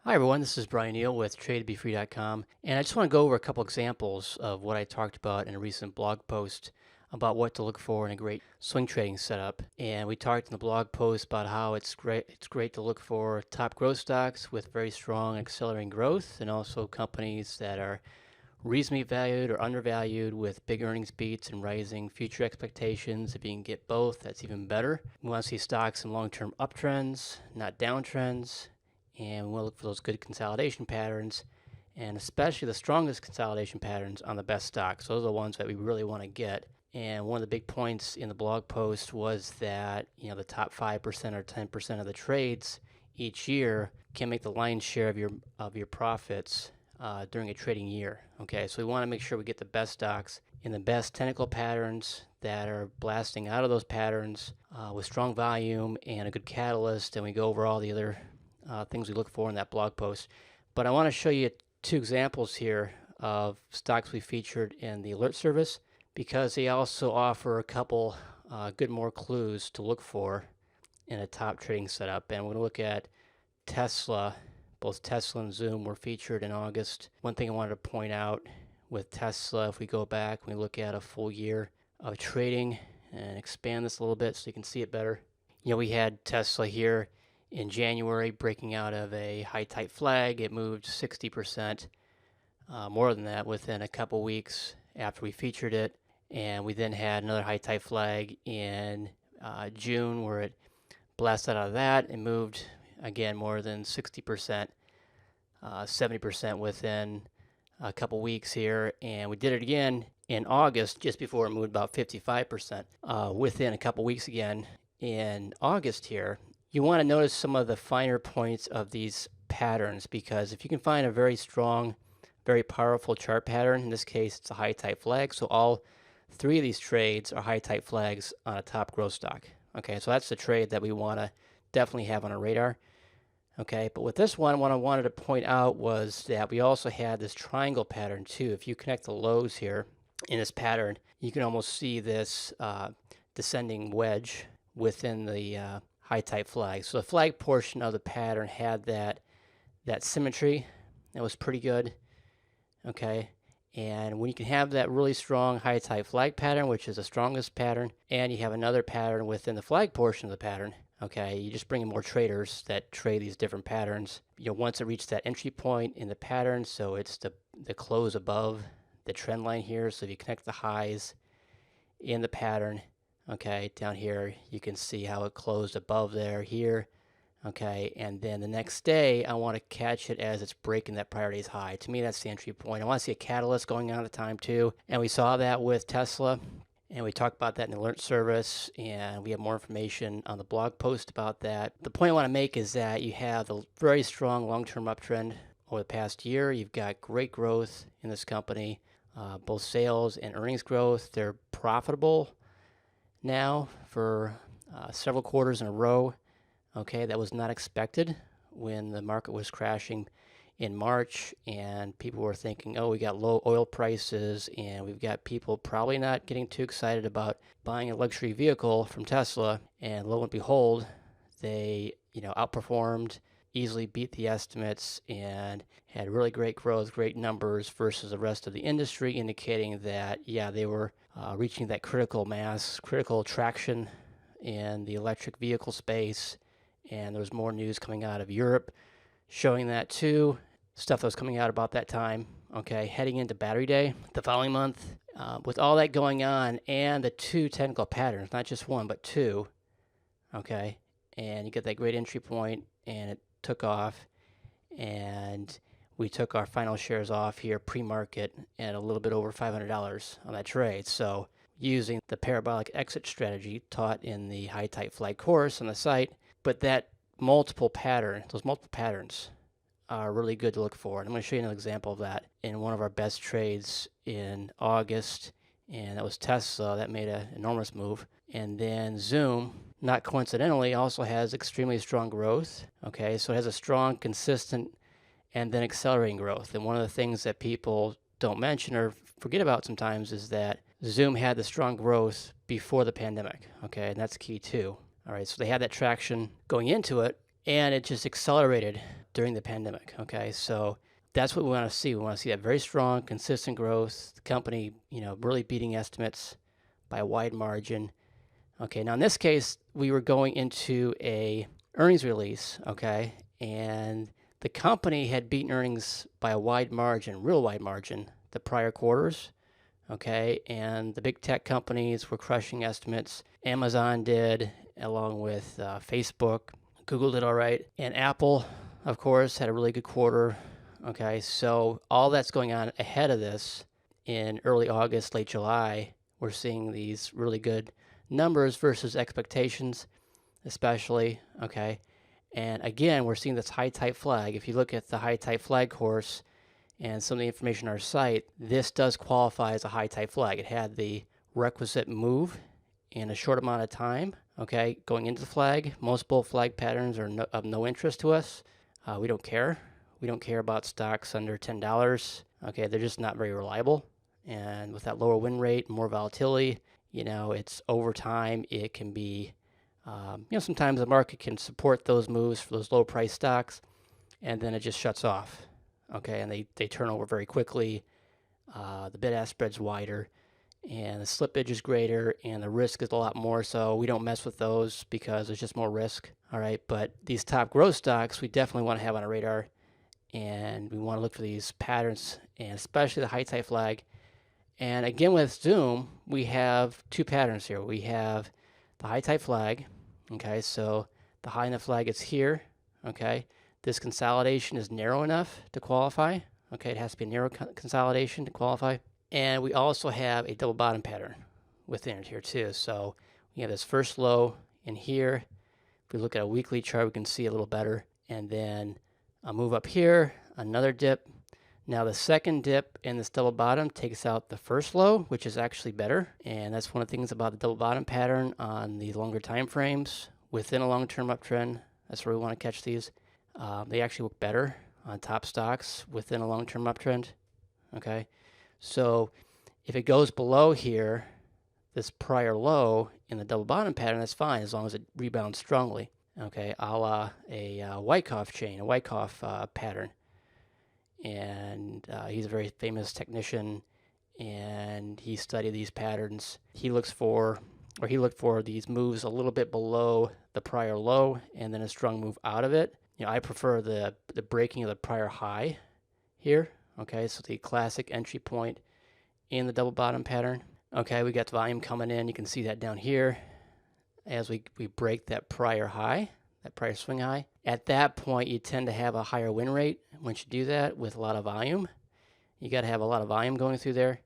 Hi everyone, this is Brian Neal with TradeToBeFree.com, and I just want to go over a couple examples of what I talked about in a recent blog post about what to look for in a great swing trading setup. And we talked in the blog post about how it's great to look for top growth stocks with very strong accelerating growth, and also companies that are reasonably valued or undervalued with big earnings beats and rising future expectations. If you can get both, that's even better. We want to see stocks in long-term uptrends, not downtrends, and we want to look for those good consolidation patterns, and especially the strongest consolidation patterns on the best stocks. Those are the ones that we really want to get. And one of the big points in the blog post was that the top 5% or 10% of the trades each year can make the lion's share of your profits during a trading year. Okay, so we want to make sure we get the best stocks in the best technical patterns that are blasting out of those patterns with strong volume and a good catalyst, and we go over all the other things we look for in that blog post. But I want to show you two examples here of stocks we featured in the alert service, because they also offer a couple good more clues to look for in a top trading setup. And we're going to look at Tesla. Both Tesla and Zoom were featured in August. One thing I wanted to point out with Tesla, if we go back, we look at a full year of trading and expand this a little bit so you can see it better. We had Tesla here in January breaking out of a high tight flag. It moved 60%, more than that, within a couple weeks after we featured it. And we then had another high tight flag in June where it blasted out of that and moved again more than 60%, 70% within a couple weeks here. And we did it again in August, just before it moved about 55% within a couple weeks again in August here. You want to notice some of the finer points of these patterns, because if you can find a very strong, very powerful chart pattern, in this case it's a high tight flag, so all three of these trades are high tight flags on a top growth stock. Okay, so that's the trade that we want to definitely have on our radar. Okay, but with this one, what I wanted to point out was that we also had this triangle pattern too. If you connect the lows here in this pattern, you can almost see this descending wedge within the high tight flag. So the flag portion of the pattern had that symmetry. That was pretty good. Okay, and when you can have that really strong high tight flag pattern, which is the strongest pattern, and you have another pattern within the flag portion of the pattern, okay, you just bring in more traders that trade these different patterns. Once it reaches that entry point in the pattern, so it's the close above the trend line here. So if you connect the highs in the pattern, okay, down here, you can see how it closed above there here. Okay, and then the next day, I want to catch it as it's breaking that prior day's high. To me, that's the entry point. I want to see a catalyst going on at the time too. And we saw that with Tesla, and we talked about that in the alert service, and we have more information on the blog post about that. The point I want to make is that you have a very strong long-term uptrend over the past year. You've got great growth in this company, both sales and earnings growth. They're profitable now for several quarters in a row. Okay, that was not expected when the market was crashing in March, and people were thinking, oh, we got low oil prices, and we've got people probably not getting too excited about buying a luxury vehicle from Tesla. And lo and behold, they outperformed, easily beat the estimates, and had really great growth, great numbers versus the rest of the industry, indicating that they were reaching that critical mass, critical traction in the electric vehicle space. And there was more news coming out of Europe showing that too, stuff that was coming out about that time. Okay, heading into Battery Day the following month, with all that going on and the two technical patterns, not just one but two. Okay, and you get that great entry point, and it took off, and we took our final shares off here pre-market at a little bit over $500 on that trade. So using the parabolic exit strategy taught in the high tight flag course on the site. But those multiple patterns are really good to look for. And I'm going to show you an example of that in one of our best trades in August, and that was Tesla. That made an enormous move. And then Zoom, not coincidentally, also has extremely strong growth. Okay, so it has a strong, consistent, and then accelerating growth. And one of the things that people don't mention or forget about sometimes is that Zoom had the strong growth before the pandemic. Okay, and that's key too. All right, so they had that traction going into it, and it just accelerated during the pandemic. Okay, so that's what we want to see. We want to see that very strong, consistent growth. The company, really beating estimates by a wide margin. Okay, now in this case, we were going into a earnings release. Okay, and the company had beaten earnings by a wide margin, real wide margin, the prior quarters. Okay, and the big tech companies were crushing estimates. Amazon did, along with Facebook. Google did all right. And Apple, of course, had a really good quarter. Okay, so all that's going on ahead of this in early August, late July, we're seeing these really good numbers versus expectations, especially. Okay, and again, we're seeing this high type flag. If you look at the high type flag course, and some of the information on our site, this does qualify as a high type flag. It had the requisite move in a short amount of time. Okay, going into the flag, most bull flag patterns are of no interest to us. We don't care. We don't care about stocks under $10. Okay, they're just not very reliable. And with that lower win rate, more volatility, it's over time. It can be, sometimes the market can support those moves for those low price stocks, and then it just shuts off. Okay, and they turn over very quickly. The bid-ask spread's wider, and the slippage is greater, and the risk is a lot more, so we don't mess with those because there's just more risk. All right, but these top growth stocks, we definitely want to have on our radar, and we want to look for these patterns, and especially the high type flag. And again, with Zoom, we have two patterns here. We have the high type flag. Okay, so the high in the flag is here. Okay. This consolidation is narrow enough to qualify. Okay, it has to be a narrow consolidation to qualify. And we also have a double bottom pattern within it here too. So we have this first low in here. If we look at a weekly chart, we can see a little better. And then a move up here, another dip. Now the second dip in this double bottom takes out the first low, which is actually better. And that's one of the things about the double bottom pattern on the longer time frames within a long-term uptrend. That's where we want to catch these. They actually look better on top stocks within a long-term uptrend. Okay, so if it goes below here, this prior low in the double bottom pattern, that's fine as long as it rebounds strongly. Okay, a la a Wyckoff chain, a Wyckoff pattern. And he's a very famous technician, and he studied these patterns. He looked for these moves a little bit below the prior low and then a strong move out of it. I prefer the breaking of the prior high here. Okay, so the classic entry point in the double bottom pattern. Okay, we got the volume coming in. You can see that down here as we break that prior high, that prior swing high. At that point, you tend to have a higher win rate once you do that with a lot of volume. You got to have a lot of volume going through there.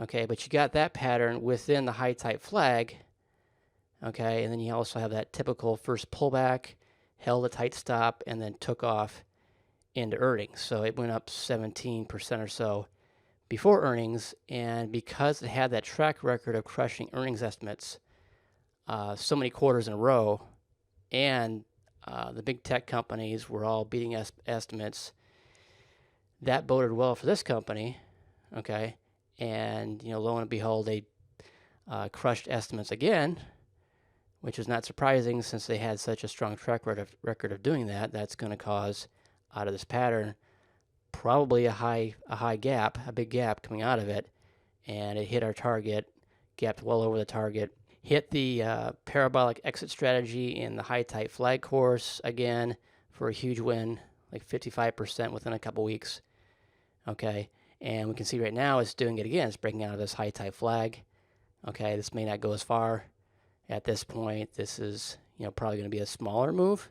Okay, but you got that pattern within the high type flag. Okay, and then you also have that typical first pullback, held a tight stop, and then took off into earnings. So it went up 17% or so before earnings, and because it had that track record of crushing earnings estimates so many quarters in a row, and the big tech companies were all beating estimates, that boded well for this company. Okay, and lo and behold, they crushed estimates again, which is not surprising since they had such a strong track record of doing that. That's going to cause, out of this pattern, probably a big gap coming out of it, and it hit our target, gapped well over the target, hit the parabolic exit strategy in the high type flag course again for a huge win, like 55% within a couple weeks. Okay, and we can see right now it's doing it again. It's breaking out of this high type flag. Okay, this may not go as far. At this point, this is probably going to be a smaller move,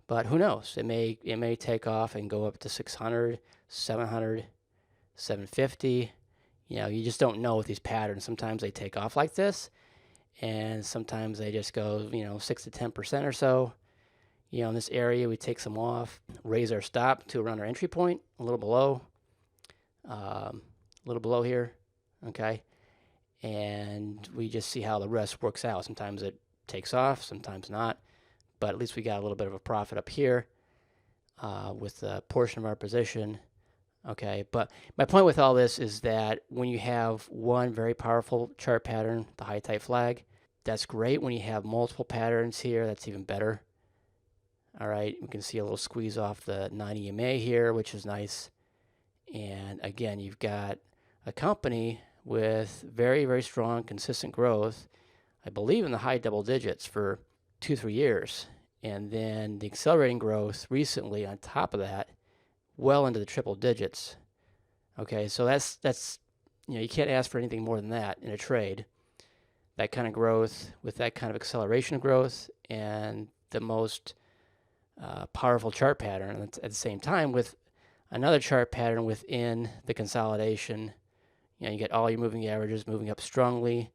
but who knows? It may take off and go up to 600, 700, 750. You just don't know with these patterns. Sometimes they take off like this, and sometimes they just go 6 to 10% or so. In this area, we take some off, raise our stop to around our entry point, a little below here. Okay. And we just see how the rest works out. Sometimes it takes off, sometimes not, but at least we got a little bit of a profit up here with a portion of our position. Okay, but my point with all this is that when you have one very powerful chart pattern, the high type flag, that's great. When you have multiple patterns here, that's even better. All right, we can see a little squeeze off the 9 EMA here, which is nice. And again, you've got a company with very, very strong, consistent growth, I believe in the high double digits for 2-3 years. And then the accelerating growth recently on top of that, well into the triple digits. Okay, so that's you can't ask for anything more than that in a trade. That kind of growth with that kind of acceleration of growth and the most powerful chart pattern at the same time with another chart pattern within the consolidation. You get all your moving averages moving up strongly.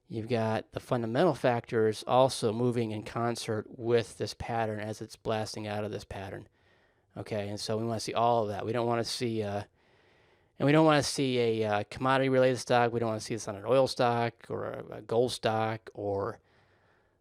You've got the fundamental factors also moving in concert with this pattern as it's blasting out of this pattern. Okay, and so we want to see all of that. We don't want to see a commodity-related stock. We don't want to see this on an oil stock or a gold stock or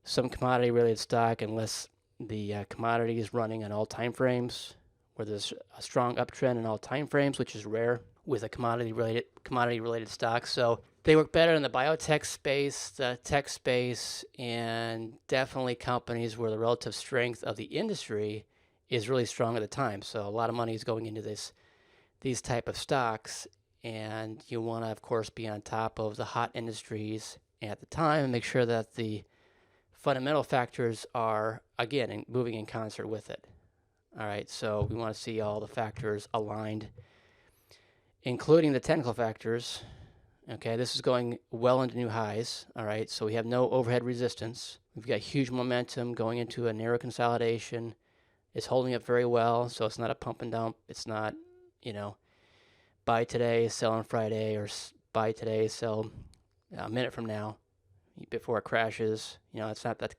some commodity-related stock unless the commodity is running on all time frames, where there's a strong uptrend in all time frames, which is rare with a commodity-related stock. So they work better in the biotech space, the tech space, and definitely companies where the relative strength of the industry is really strong at the time. So a lot of money is going into these type of stocks, and you want to, of course, be on top of the hot industries at the time and make sure that the fundamental factors are, again, moving in concert with it. All right, so we want to see all the factors aligned, including the technical factors. Okay, this is going well into new highs. All right, so we have no overhead resistance. We've got huge momentum going into a narrow consolidation. It's holding up very well, so it's not a pump and dump. It's not, buy today, sell on Friday, or buy today, sell a minute from now before it crashes. It's not that.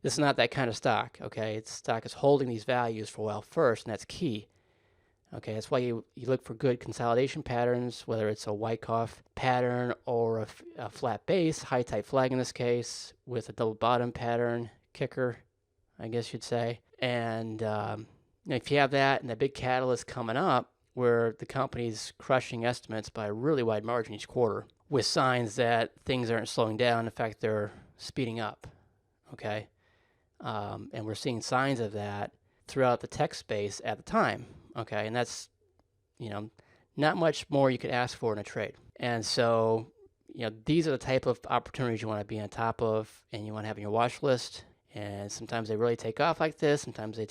This is not that kind of stock. Okay, stock is holding these values for a while first, and that's key. Okay, that's why you look for good consolidation patterns, whether it's a Wyckoff pattern or a flat base, high type flag in this case, with a double bottom pattern, kicker, I guess you'd say. And if you have that and a big catalyst coming up where the company's crushing estimates by a really wide margin each quarter with signs that things aren't slowing down, in fact, they're speeding up, okay? And we're seeing signs of that throughout the tech space at the time. Okay, and that's, not much more you could ask for in a trade. And so, these are the type of opportunities you want to be on top of and you want to have in your watch list. And sometimes they really take off like this. Sometimes they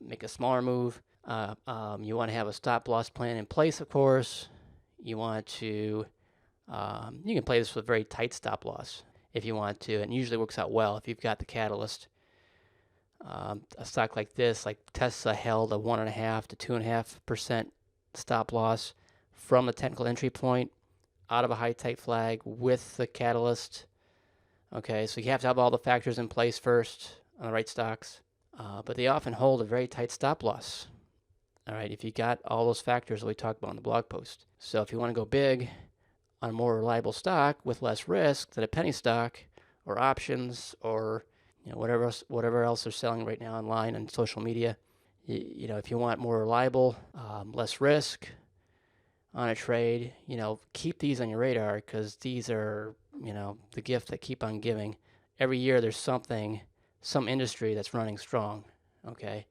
make a smaller move. You want to have a stop loss plan in place, of course. You want to, you can play this with a very tight stop loss if you want to. And it usually works out well if you've got the catalyst. A stock like this, like Tesla, held a 1.5 to 2.5% stop loss from the technical entry point out of a high tight flag with the catalyst. Okay, so you have to have all the factors in place first on the right stocks, but they often hold a very tight stop loss. All right, if you got all those factors that we talked about in the blog post. So if you want to go big on a more reliable stock with less risk than a penny stock or options or whatever else they're selling right now online and social media. If you want more reliable, less risk on a trade, keep these on your radar because these are, the gift that keep on giving. Every year there's some industry that's running strong, okay?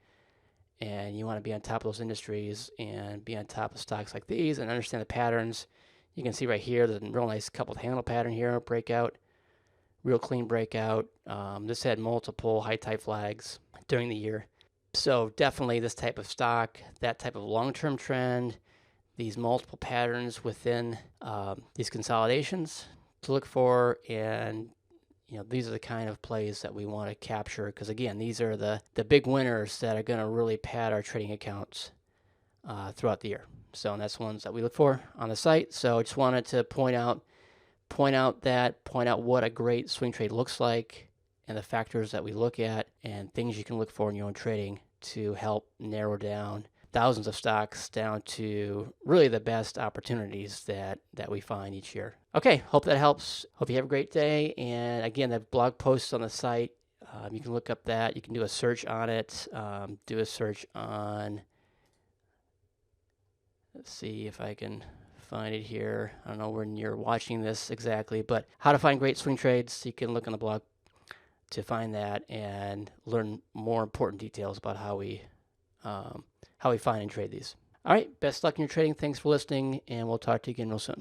And you want to be on top of those industries and be on top of stocks like these and understand the patterns. You can see right here, there's a real nice coupled handle pattern here, breakout. Real clean breakout. This had multiple high type flags during the year. So definitely this type of stock, that type of long-term trend, these multiple patterns within these consolidations to look for. And, these are the kind of plays that we want to capture because, again, these are the big winners that are going to really pad our trading accounts throughout the year. So and that's ones that we look for on the site. So I just wanted to point out what a great swing trade looks like and the factors that we look at and things you can look for in your own trading to help narrow down thousands of stocks down to really the best opportunities that we find each year. Okay, hope that helps. Hope you have a great day. And again, the blog posts on the site, you can look up that. You can do a search on it. Do a search on, let's see if I can find it here. I don't know when you're watching this exactly, but how to find great swing trades. You can look on the blog to find that and learn more important details about how we find and trade these. All right, best luck in your trading. Thanks for listening, and we'll talk to you again real soon.